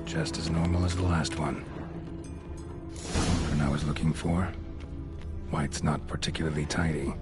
Just as normal as the last one. What I was looking for? White's not particularly tidy.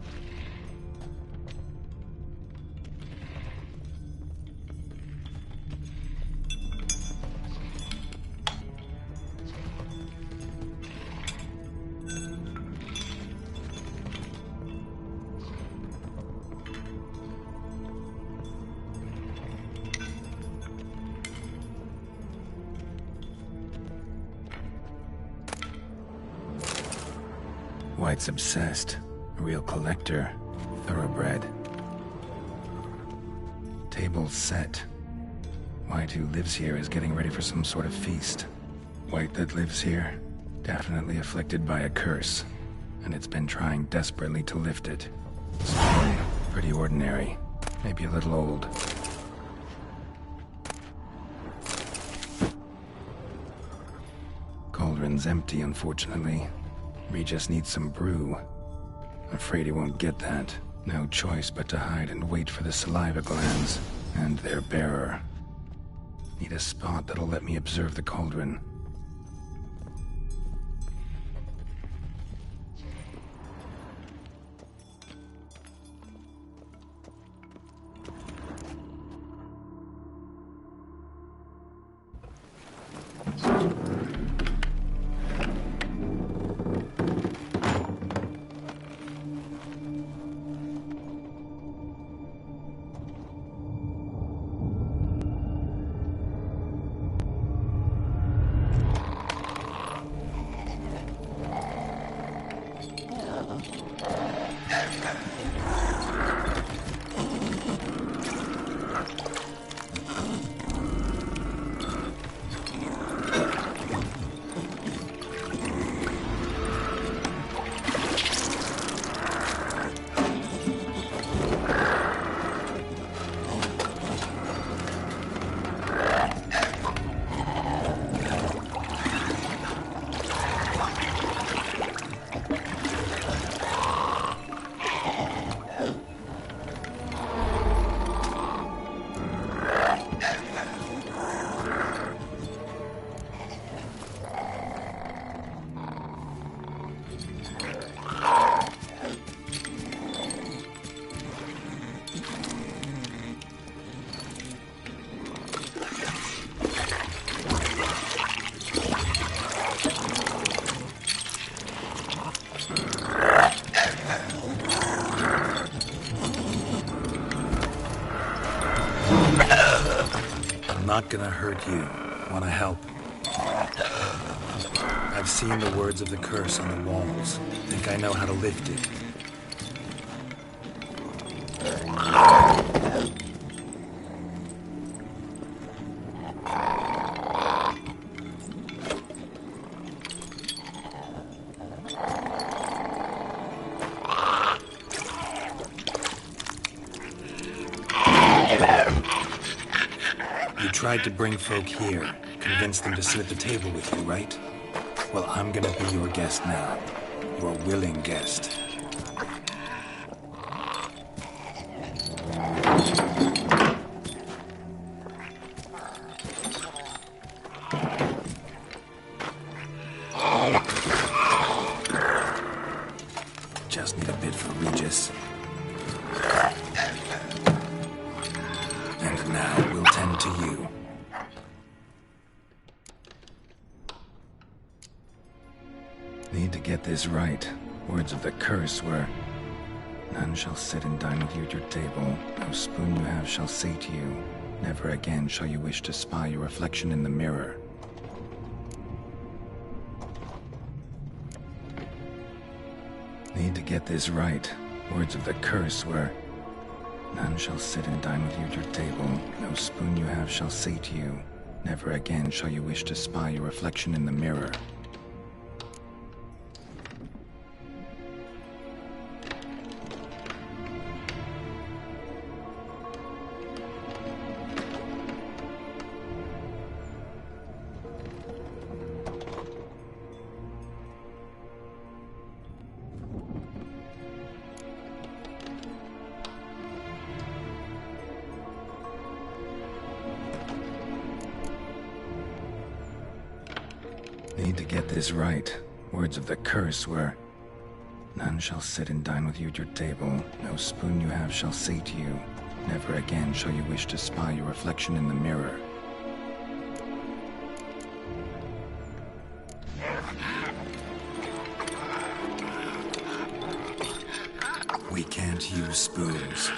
White's obsessed. A real collector. Thoroughbred. Table's set. White, who lives here, is getting ready for some sort of feast. White that lives here, definitely afflicted by a curse, and it's been trying desperately to lift it. Story, pretty ordinary. Maybe a little old. Cauldron's empty, unfortunately. Regis needs some brew. Afraid he won't get that. No choice but to hide and wait for the saliva glands and their bearer. Need a spot that'll let me observe the cauldron. Not gonna hurt you. Wanna help? I've seen the words of the curse on the walls. Think I know how to lift it. You tried to bring folk here, convince them to sit at the table with you, right? Well, I'm gonna be your guest now. Your willing guest. Just need a bit for Regis. And now we'll tend to you. Need to get this right. Words of the curse were, none shall sit and dine with you at your table. No spoon you have shall sate you. Never again shall you wish to spy your reflection in the mirror. Need to get this right. Words of the curse were, none shall sit and dine with you at your table. No spoon you have shall sate you. Never again shall you wish to spy your reflection in the mirror. Need to get this right. Words of the curse were, "None shall sit and dine with you at your table. No spoon you have shall sate you. Never again shall you wish to spy your reflection in the mirror." We can't use spoons.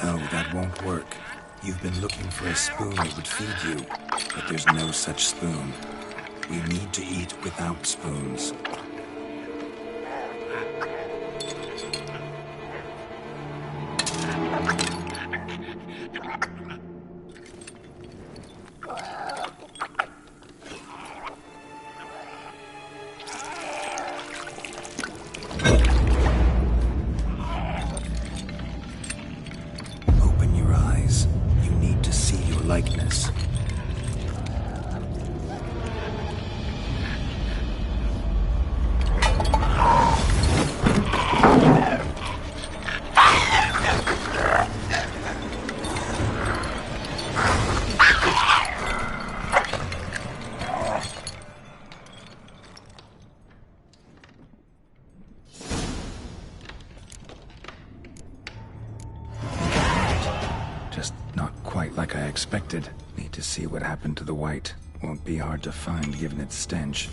No, that won't work. You've been looking for a spoon that would feed you, but there's no such spoon. We need to eat without spoons. Open your eyes. You need to see your likeness. Just not quite like I expected. Need to see what happened to the white. Won't be hard to find given its stench.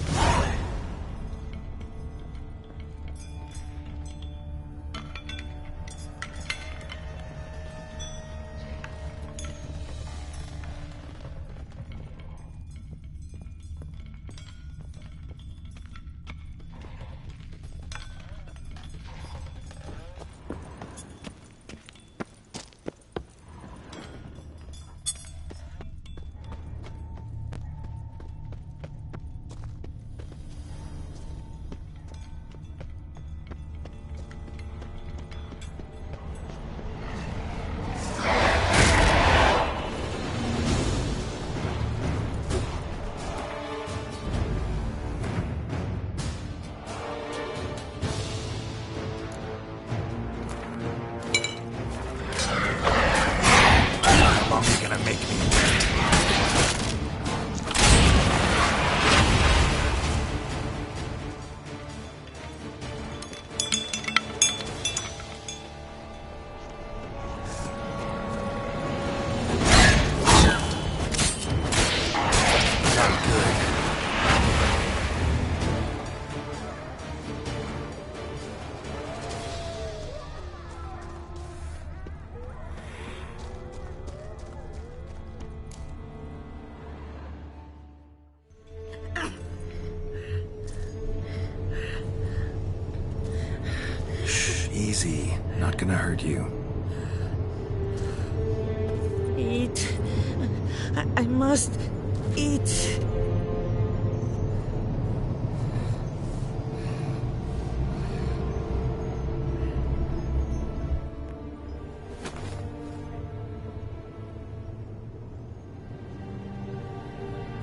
How long are you gonna make me wait? Not good. Shh, easy. Not gonna hurt you. Eat. I must eat.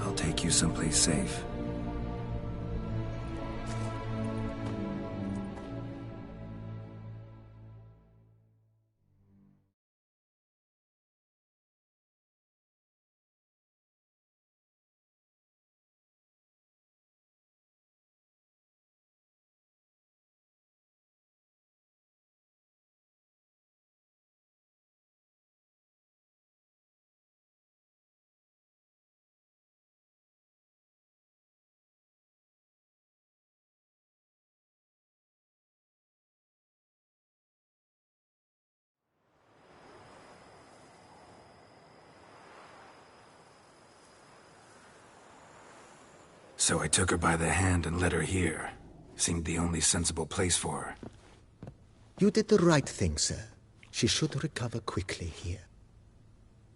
I'll take you someplace safe. So I took her by the hand and led her here. Seemed the only sensible place for her. You did the right thing, sir. She should recover quickly here.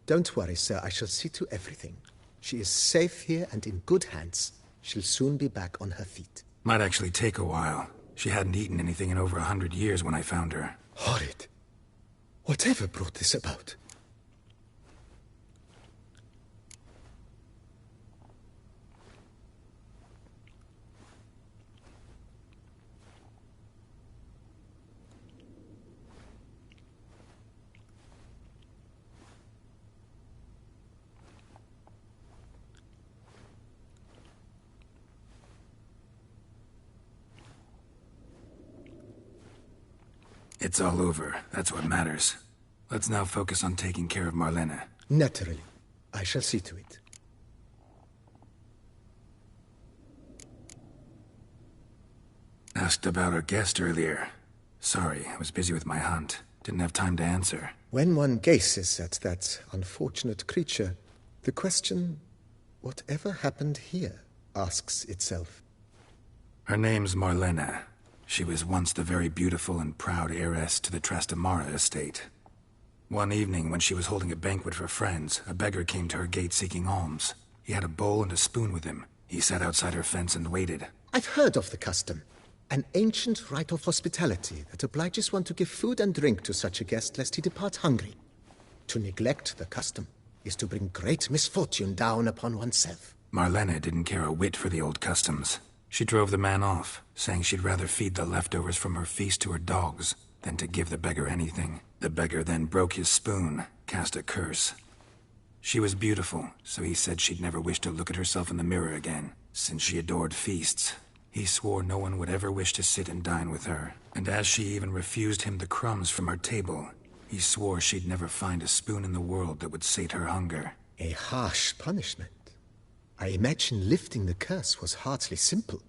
Don't worry, sir. I shall see to everything. She is safe here and in good hands. She'll soon be back on her feet. Might actually take a while. She hadn't eaten anything in over 100 years when I found her. Horrid. Whatever brought this about? It's all over. That's what matters. Let's now focus on taking care of Marlene. Naturally. I shall see to it. Asked about our guest earlier. Sorry, I was busy with my hunt. Didn't have time to answer. When one gazes at that unfortunate creature, the question, whatever happened here, asks itself. Her name's Marlene. She was once the very beautiful and proud heiress to the Trastamara estate. One evening, when she was holding a banquet for friends, a beggar came to her gate seeking alms. He had a bowl and a spoon with him. He sat outside her fence and waited. I've heard of the custom. An ancient rite of hospitality that obliges one to give food and drink to such a guest lest he depart hungry. To neglect the custom is to bring great misfortune down upon oneself. Marlene didn't care a whit for the old customs. She drove the man off, saying she'd rather feed the leftovers from her feast to her dogs than to give the beggar anything. The beggar then broke his spoon, cast a curse. She was beautiful, so he said she'd never wish to look at herself in the mirror again, since she adored feasts. He swore no one would ever wish to sit and dine with her, and as she even refused him the crumbs from her table, he swore she'd never find a spoon in the world that would sate her hunger. A harsh punishment. I imagine lifting the curse was hardly simple.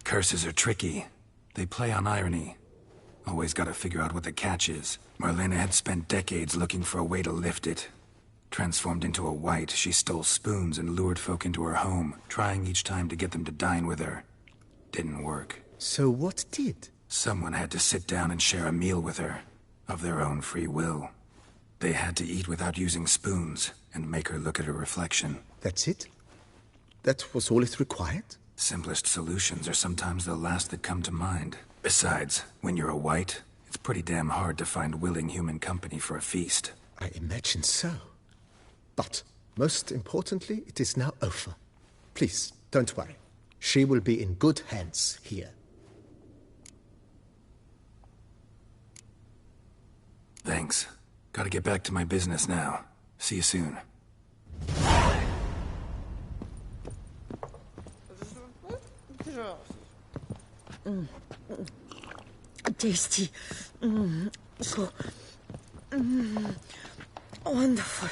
Curses are tricky. They play on irony. Always gotta figure out what the catch is. Marlene had spent decades looking for a way to lift it. Transformed into a wight, she stole spoons and lured folk into her home, trying each time to get them to dine with her. Didn't work. So what did? Someone had to sit down and share a meal with her, of their own free will. They had to eat without using spoons, and make her look at her reflection. That's it? That was all it required? Simplest solutions are sometimes the last that come to mind. Besides, when you're a wight, it's pretty damn hard to find willing human company for a feast. I imagine so. But, most importantly, it is now over. Please, don't worry. She will be in good hands here. Thanks. Gotta get back to my business now. See you soon. Tasty. So wonderful.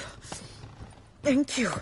Thank you.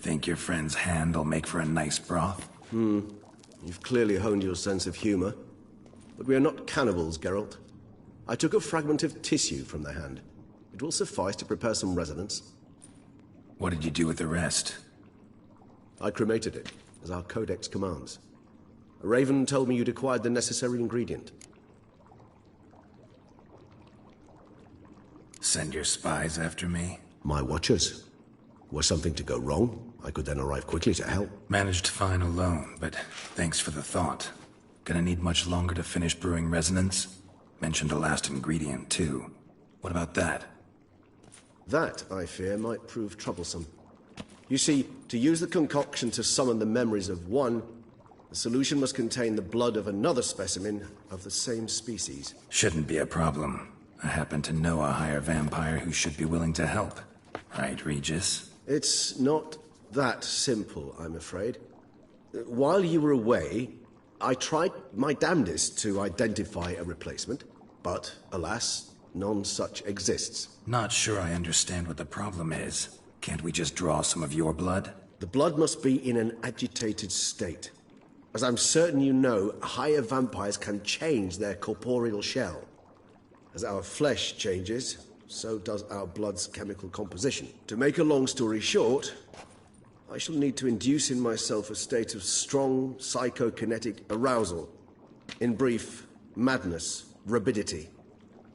Think your friend's hand'll make for a nice broth? You've clearly honed your sense of humor. But we are not cannibals, Geralt. I took a fragment of tissue from the hand. It will suffice to prepare some resonance. What did you do with the rest? I cremated it, as our codex commands. A raven told me you'd acquired the necessary ingredient. Send your spies after me? My watchers. Were something to go wrong, I could then arrive quickly to help. Managed fine alone, but thanks for the thought. Gonna need much longer to finish brewing resonance? Mentioned a last ingredient, too. What about that? That, I fear, might prove troublesome. You see, to use the concoction to summon the memories of one, the solution must contain the blood of another specimen of the same species. Shouldn't be a problem. I happen to know a higher vampire who should be willing to help. Right, Regis? It's not that simple, I'm afraid. While you were away, I tried my damnedest to identify a replacement, but alas, none such exists. Not sure I understand what the problem is. Can't we just draw some of your blood? The blood must be in an agitated state. As I'm certain you know, higher vampires can change their corporeal shell. As our flesh changes, so does our blood's chemical composition. To make a long story short, I shall need to induce in myself a state of strong psychokinetic arousal. In brief, madness, rabidity.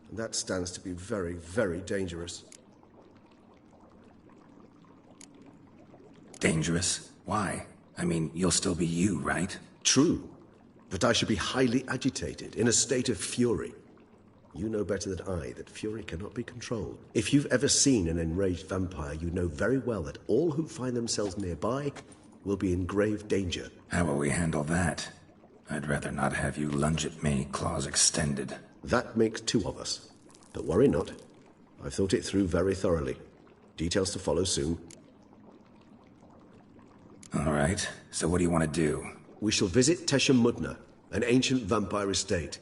And that stands to be very, very dangerous. Dangerous? Why? I mean, you'll still be you, right? True, but I should be highly agitated, in a state of fury. You know better than I that fury cannot be controlled. If you've ever seen an enraged vampire, you know very well that all who find themselves nearby will be in grave danger. How will we handle that? I'd rather not have you lunge at me, claws extended. That makes two of us. But worry not. I've thought it through very thoroughly. Details to follow soon. All right, so what do you want to do? We shall visit Toussaint, an ancient vampire estate.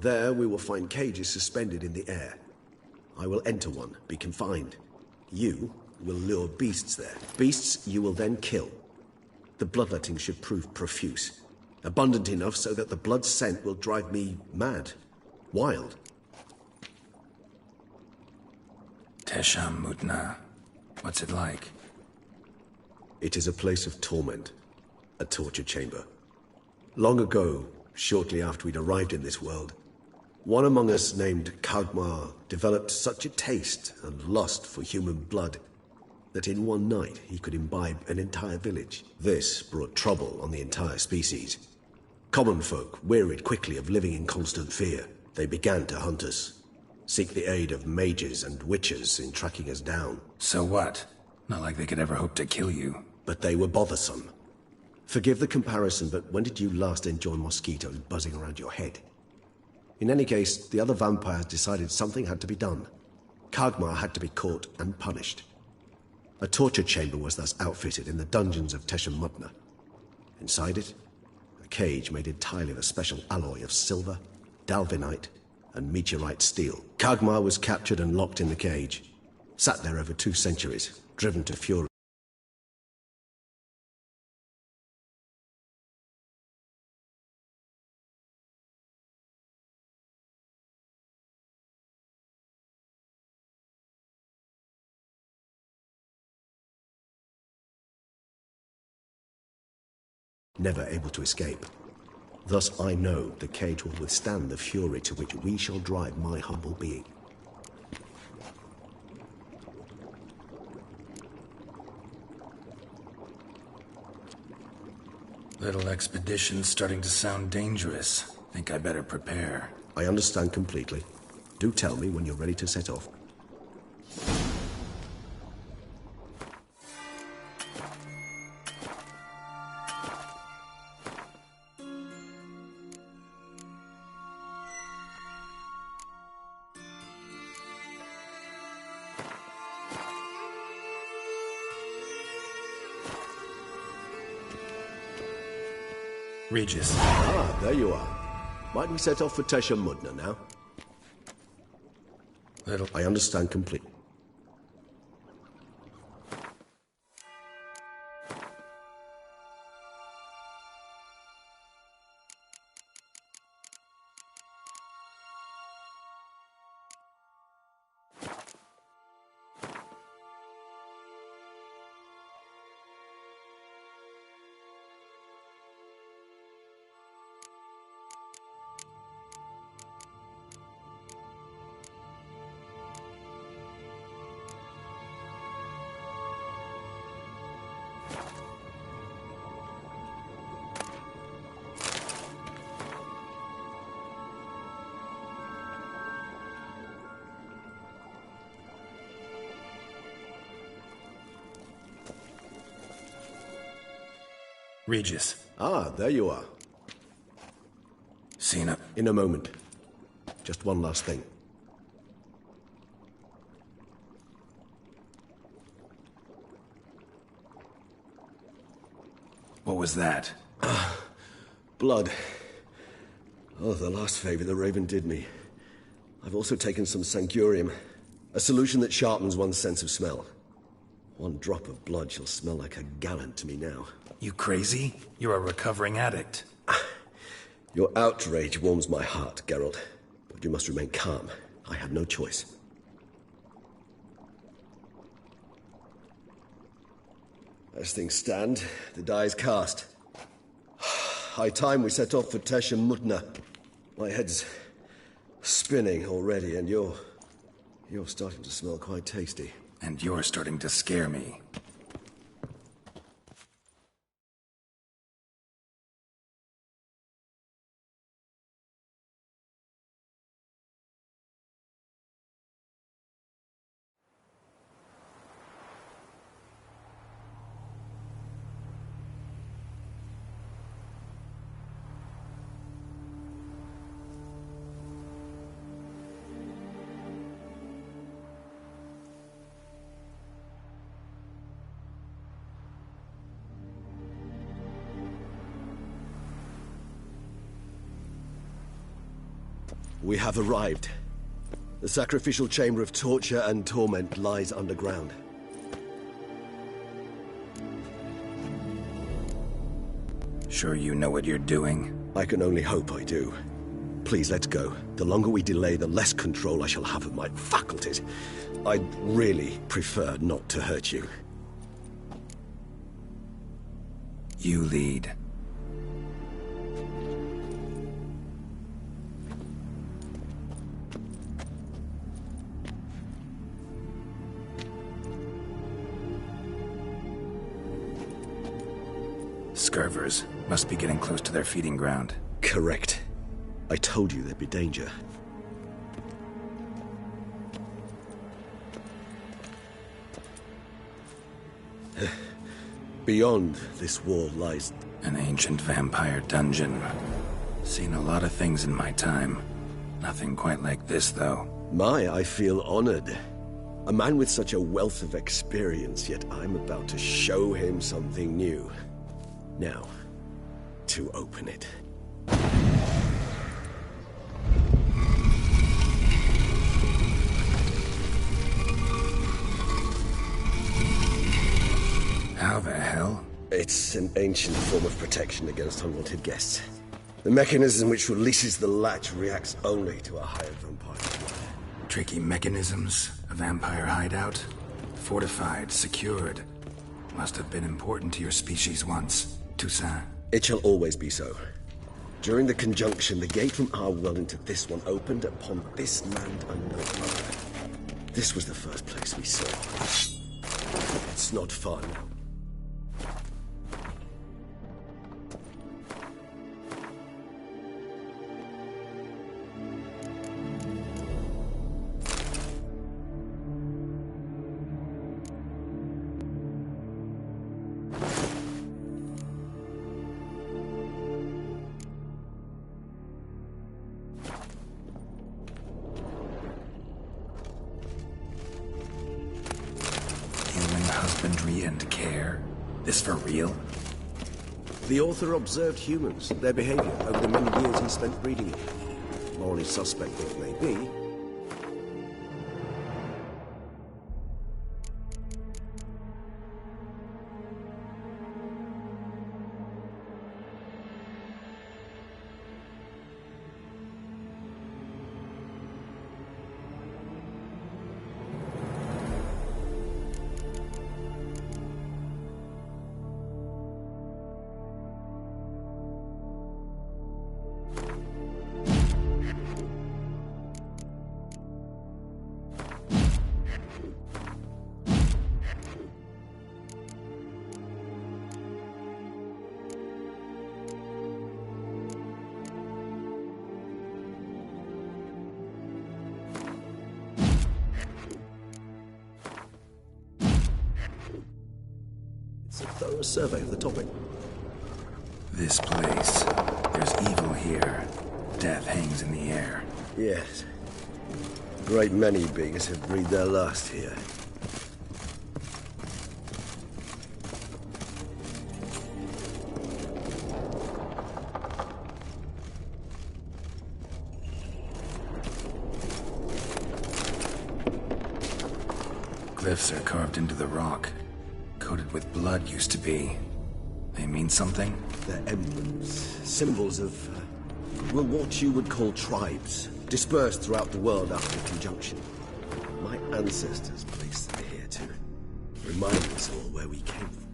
There we will find cages suspended in the air. I will enter one, be confined. You will lure beasts there. Beasts you will then kill. The bloodletting should prove profuse. Abundant enough so that the blood scent will drive me mad. Wild. Toussaint. What's it like? It is a place of torment. A torture chamber. Long ago, shortly after we'd arrived in this world, one among us named Kagmar developed such a taste and lust for human blood that in one night he could imbibe an entire village. This brought trouble on the entire species. Common folk wearied quickly of living in constant fear. They began to hunt us, seek the aid of mages and witches in tracking us down. So what? Not like they could ever hope to kill you. But they were bothersome. Forgive the comparison, but when did you last enjoy mosquitoes buzzing around your head? In any case, the other vampires decided something had to be done. Kagmar had to be caught and punished. A torture chamber was thus outfitted in the dungeons of Toussaint. Inside it, a cage made entirely of a special alloy of silver, dalvinite, and meteorite steel. Kagmar was captured and locked in the cage. Sat there over 2 centuries, driven to fury. Never able to escape. Thus I know the cage will withstand the fury to which we shall drive my humble being. Little expedition's starting to sound dangerous. Think I better prepare. I understand completely. Do tell me when you're ready to set off. Regis. Ah, there you are. Might we set off for Toussaint now? Little... I understand completely. Regis. Ah, there you are. Seen it. In a moment. Just one last thing. What was that? Blood. Oh, the last favor the Raven did me. I've also taken some Sancurium, a solution that sharpens one's sense of smell. One drop of blood shall smell like a gallon to me now. You crazy? You're a recovering addict. Your outrage warms my heart, Geralt. But you must remain calm. I have no choice. As things stand, the die is cast. High time we set off for Tesh and Mutna. My head's spinning already, and you're starting to smell quite tasty. And you're starting to scare me. We have arrived. The sacrificial chamber of torture and torment lies underground. Sure you know what you're doing? I can only hope I do. Please, let's go. The longer we delay, the less control I shall have of my faculties. I'd really prefer not to hurt you. You lead. Scurvers must be getting close to their feeding ground. Correct. I told you there'd be danger. Beyond this wall lies... An ancient vampire dungeon. Seen a lot of things in my time. Nothing quite like this, though. I feel honored. A man with such a wealth of experience, yet I'm about to show him something new. Now, to open it. How the hell? It's an ancient form of protection against unwanted guests. The mechanism which releases the latch reacts only to a hired vampire. Tricky mechanisms, a vampire hideout. Fortified, secured. Must have been important to your species once, Toussaint. It shall always be so. During the conjunction, the gate from our world into this one opened upon this land and no other. This was the first place we saw. It's not far now. Husbandry and care? This for real? The author observed humans, their behavior, over the many years he spent breeding it. Morally suspect though it may be, it's a thorough survey of the topic. This place. There's evil here. Death hangs in the air. Yes. A great many beings have breathed their last here. Glyphs are carved into the rock. Coated with blood used to be. They mean something? They're emblems, symbols of, well, what you would call tribes, dispersed throughout the world after conjunction. My ancestors placed them here to remind us all where we came from.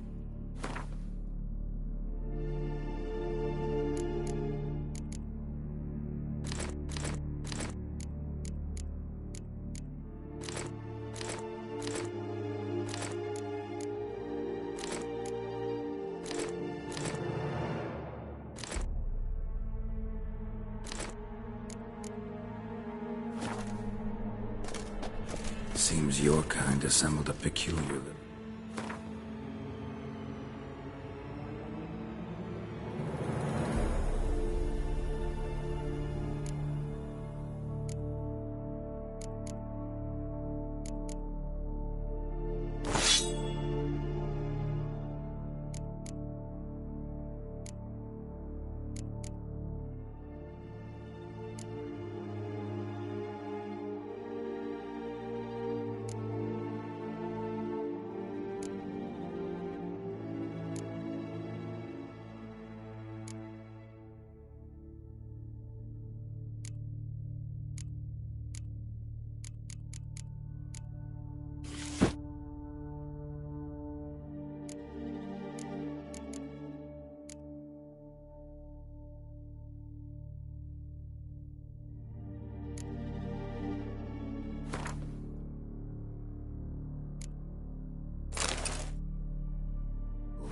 Seems your kind assembled a peculiar...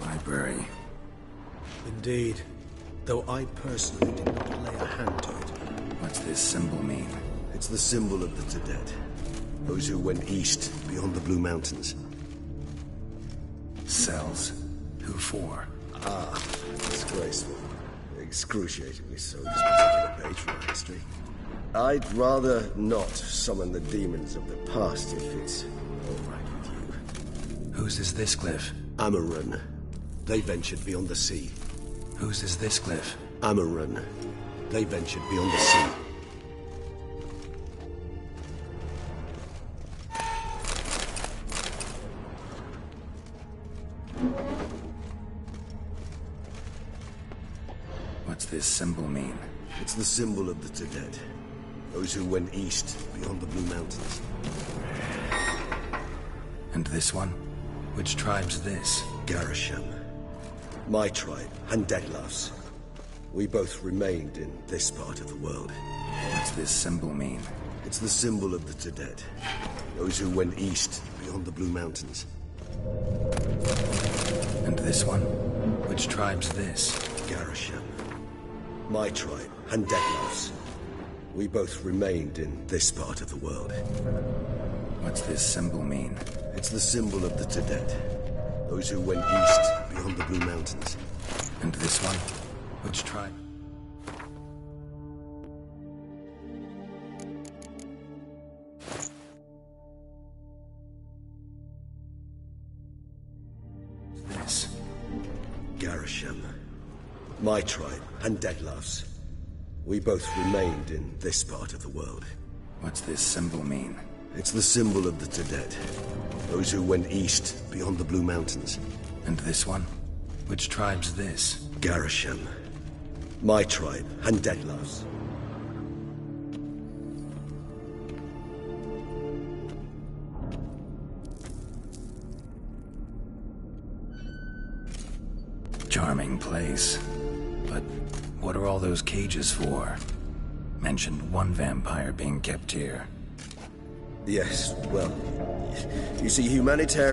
library. Indeed, though I personally did not lay a hand to it. What's this symbol mean? It's the symbol of the Todead. Those who went east, beyond the Blue Mountains. Cells? Who for? Disgraceful. Excruciatingly so, this particular page from our history. I'd rather not summon the demons of the past if it's all right with you. Whose is this glyph? Amarun. They ventured beyond the sea. Whose is this glyph? Amarun. They ventured beyond the sea. What's this symbol mean? It's the symbol of the Todead. Those who went east, beyond the Blue Mountains. And this one? Which tribe's this? Garisham. My tribe, and Deadlough's. We both remained in this part of the world. What's this symbol mean? It's the symbol of the Todead. Those who went east, beyond the Blue Mountains. And this one? Which tribe's this? Garisham. My tribe, and Deadlough's. We both remained in this part of the world. What's this symbol mean? It's the symbol of the Todead. Those who went east, beyond the Blue Mountains. And this one? Which tribe? This? Garisham. My tribe, and Deadlough's. We both remained in this part of the world. What's this symbol mean? It's the symbol of the Todead. Those who went east, beyond the Blue Mountains. And this one? Which tribe's this? Garisham. My tribe, and Deadlough's. Charming place. But what are all those cages for? Mentioned one vampire being kept here. Yes, well, you see, humanitarian...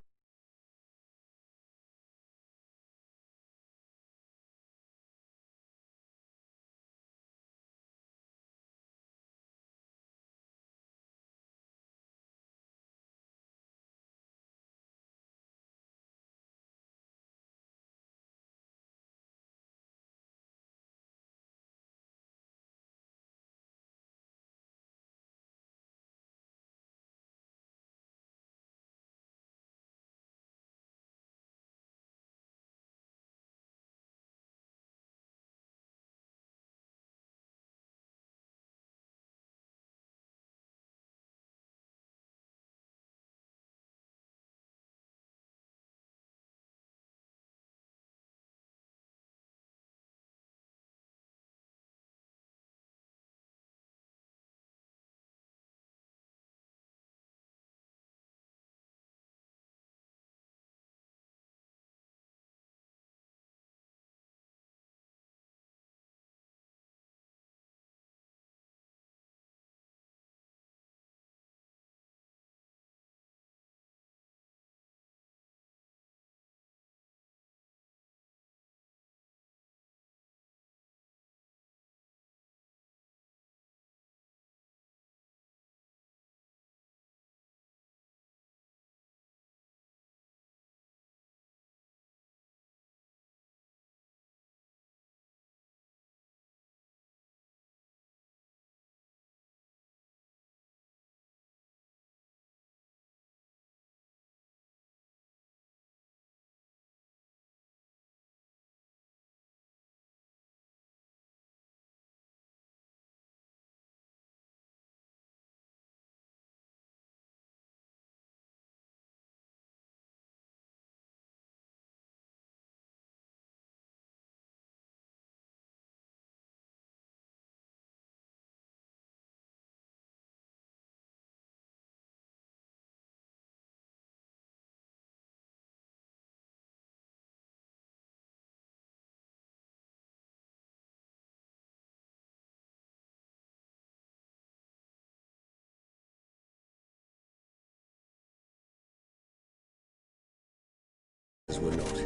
were not.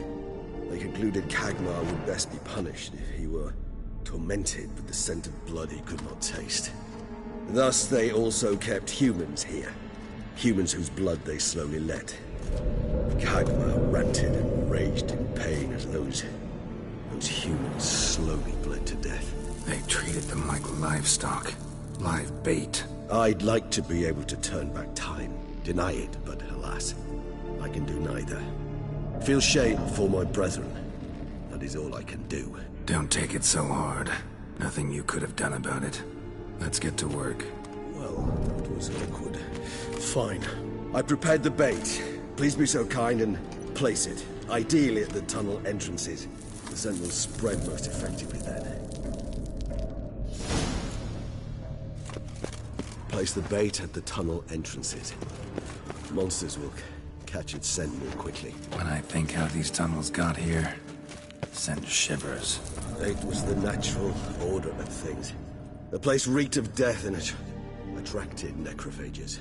They concluded Kagmar would best be punished if he were tormented with the scent of blood he could not taste. Thus, they also kept humans here. Humans whose blood they slowly let. Kagmar ranted and raged in pain as those humans slowly bled to death. They treated them like livestock. Live bait. I'd like to be able to turn back time. Deny it, but alas, I can do neither. Feel shame for my brethren. That is all I can do. Don't take it so hard. Nothing you could have done about it. Let's get to work. Well, that was awkward. Fine. I prepared the bait. Please be so kind and place it. Ideally at the tunnel entrances. The scent will spread most effectively then. Place the bait at the tunnel entrances. Monsters will catch its scent more quickly. When I think how these tunnels got here, send shivers. It was the natural order of things. The place reeked of death and it attracted necrophages.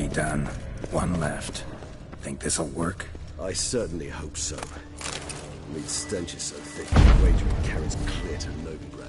Nearly done. One left. Think this'll work? I certainly hope so. Meat's stench is so thick, the wager it carries clear to Novigrad.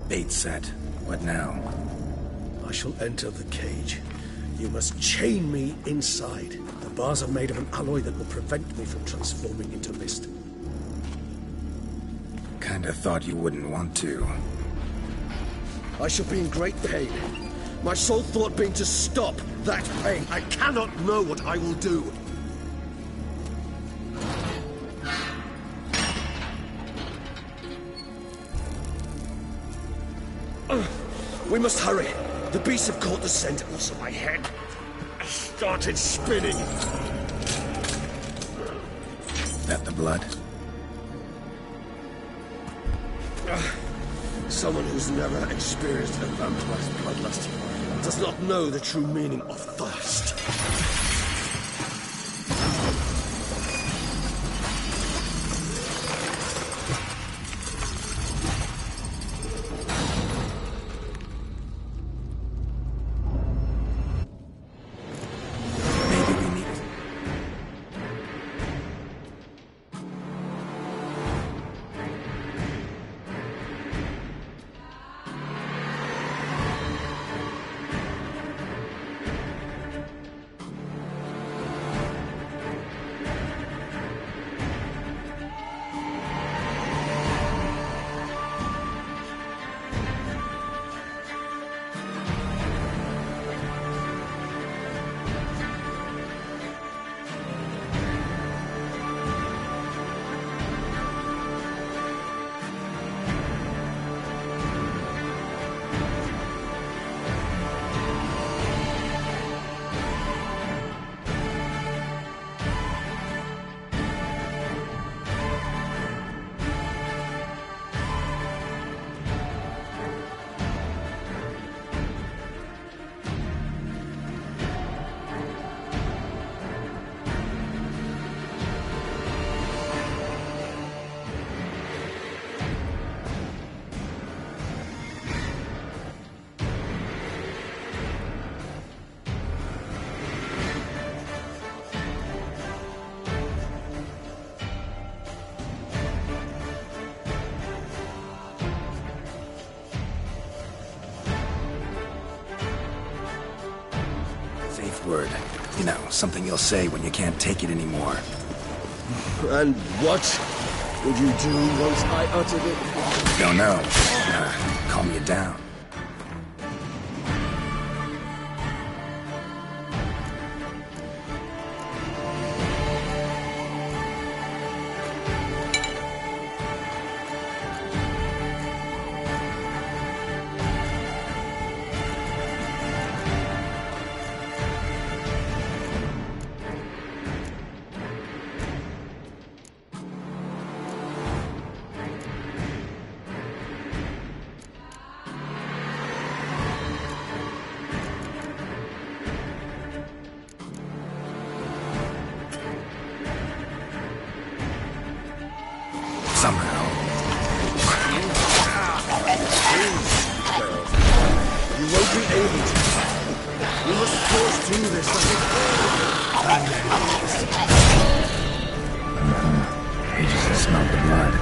Bait set. What now? I shall enter the cage. You must chain me inside. The bars are made of an alloy that will prevent me from transforming into mist. Kinda thought you wouldn't want to. I shall be in great pain. My sole thought being to stop that pain. I cannot know what I will do. We must hurry. The beasts have caught the scent, also my head. I started spinning. That the blood? Someone who's never experienced a vampire's bloodlust does not know the true meaning of thirst. Word. You know, something you'll say when you can't take it anymore. And what would you do once I uttered it? Don't know. Calm you down. Somehow. You won't be able to. You must force through this He just smelled the blood.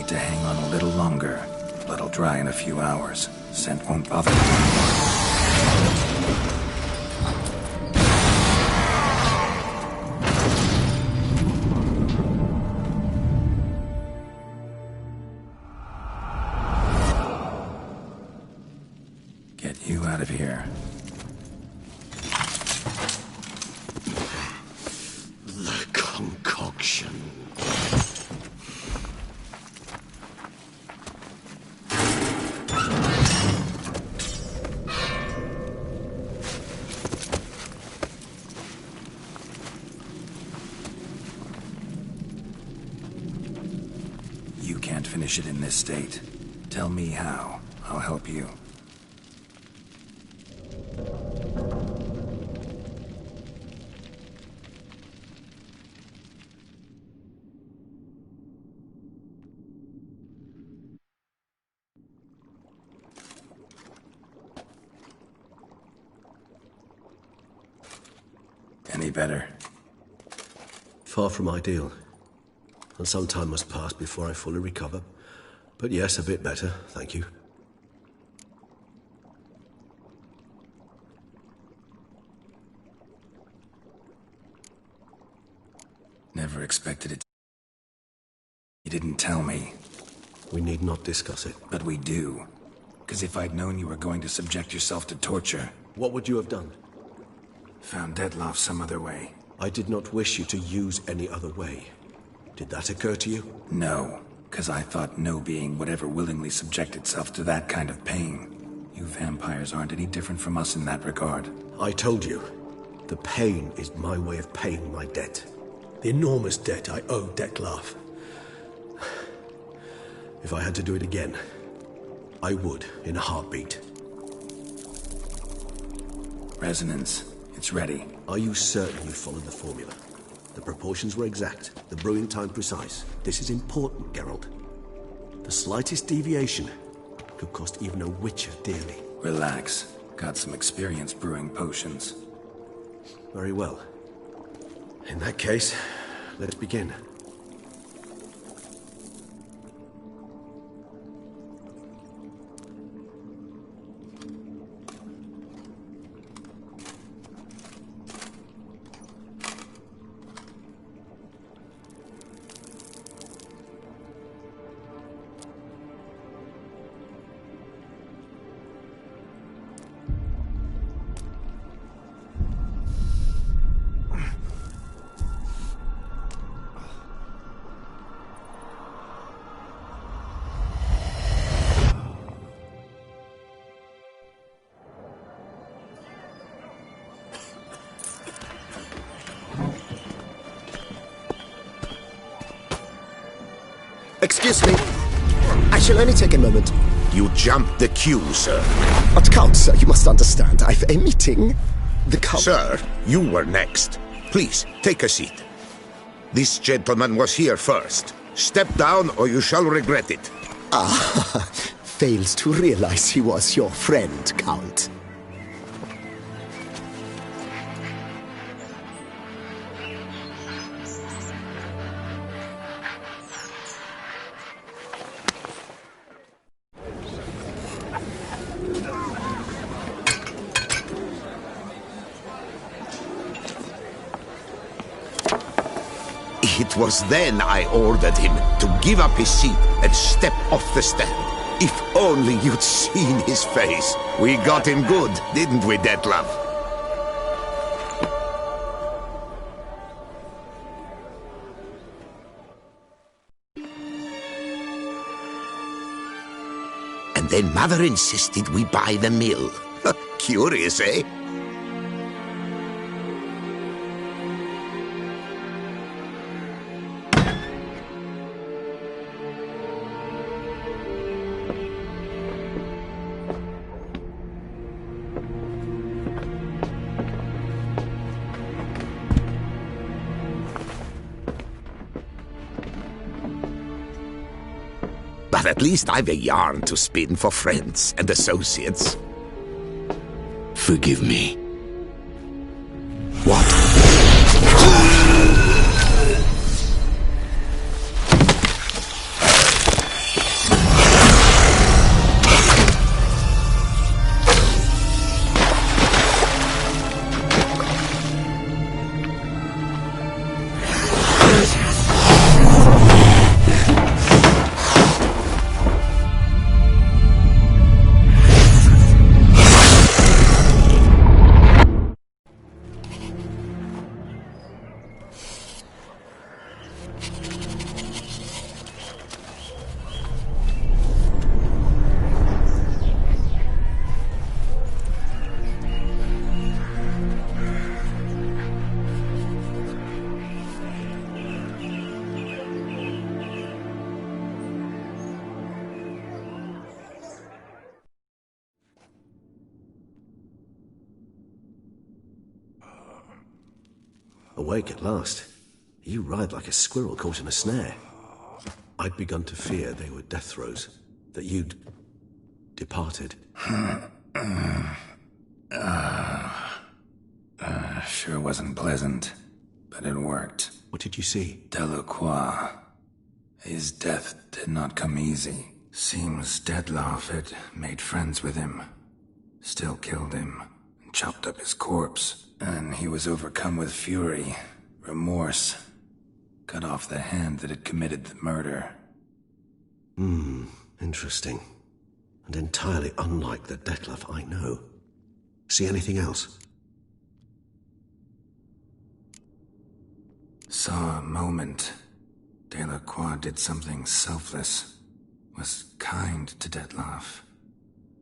need to hang on a little longer. Blood'll dry in a few hours. Scent won't bother you. Get you out of here. The concoction. You can't finish it in this state. Tell me how. I'll help you. Any better? Far from ideal. And some time must pass before I fully recover. But yes, a bit better, thank you. Never expected it. You didn't tell me. We need not discuss it. But we do. Because if I'd known you were going to subject yourself to torture... What would you have done? Found Dettlaff some other way. I did not wish you to use any other way. Did that occur to you? No, because I thought no being would ever willingly subject itself to that kind of pain. You vampires aren't any different from us in that regard. I told you, the pain is my way of paying my debt. The enormous debt I owe Dettlaff. If I had to do it again, I would in a heartbeat. Resonance. It's ready. Are you certain you followed the formula? The proportions were exact, the brewing time precise. This is important, Geralt. The slightest deviation could cost even a witcher dearly. Relax. Got some experience brewing potions. Very well. In that case, let's begin. Excuse me. I shall only take a moment. You jumped the queue, sir. But Count, sir, you must understand. I've a meeting. The Count... Sir, you were next. Please, take a seat. This gentleman was here first. Step down or you shall regret it. Ah, fails to realize he was your friend, Count. It was then I ordered him to give up his seat and step off the stand. If only you'd seen his face. We got him good, didn't we, Dettlaff? And then Mother insisted we buy the mill. Curious, eh? But at least I've a yarn to spin for friends and associates. Forgive me. What? Awake at last. You ride like a squirrel caught in a snare. I'd begun to fear they were death throes, that you'd departed. Sure wasn't pleasant, but it worked. What did you see? Delacroix. His death did not come easy. Seems Dettlaff had made friends with him. Still killed him, and chopped up his corpse. And he was overcome with fury, remorse. Cut off the hand that had committed the murder. Interesting. And entirely unlike the Dettlaff I know. See anything else? Saw a moment. Delacroix did something selfless. Was kind to Dettlaff.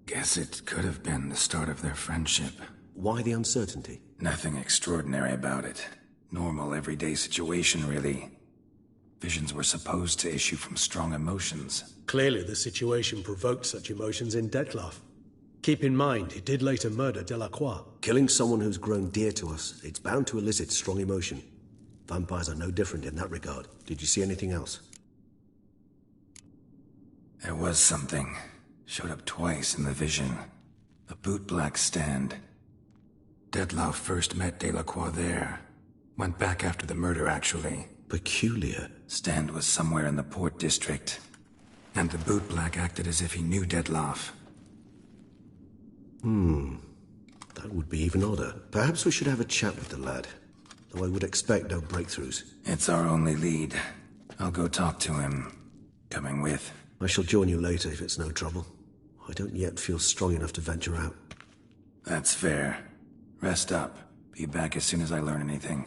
Guess it could have been the start of their friendship. Why the uncertainty? Nothing extraordinary about it. Normal, everyday situation, really. Visions were supposed to issue from strong emotions. Clearly the situation provoked such emotions in Dettlaff. Keep in mind, he did later murder Delacroix. Killing someone who's grown dear to us, it's bound to elicit strong emotion. Vampires are no different in that regard. Did you see anything else? There was something. Showed up twice in the vision. A bootblack stand. Dettlaff first met Delacroix there. Went back after the murder, actually. Peculiar. Stand was somewhere in the Port District. And the bootblack acted as if he knew Dettlaff. That would be even odder. Perhaps we should have a chat with the lad. Though I would expect no breakthroughs. It's our only lead. I'll go talk to him. Coming with? I shall join you later if it's no trouble. I don't yet feel strong enough to venture out. That's fair. Rest up. Be back as soon as I learn anything.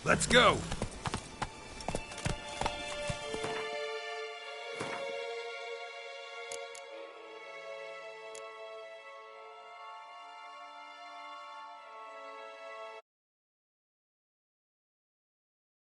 Let's go!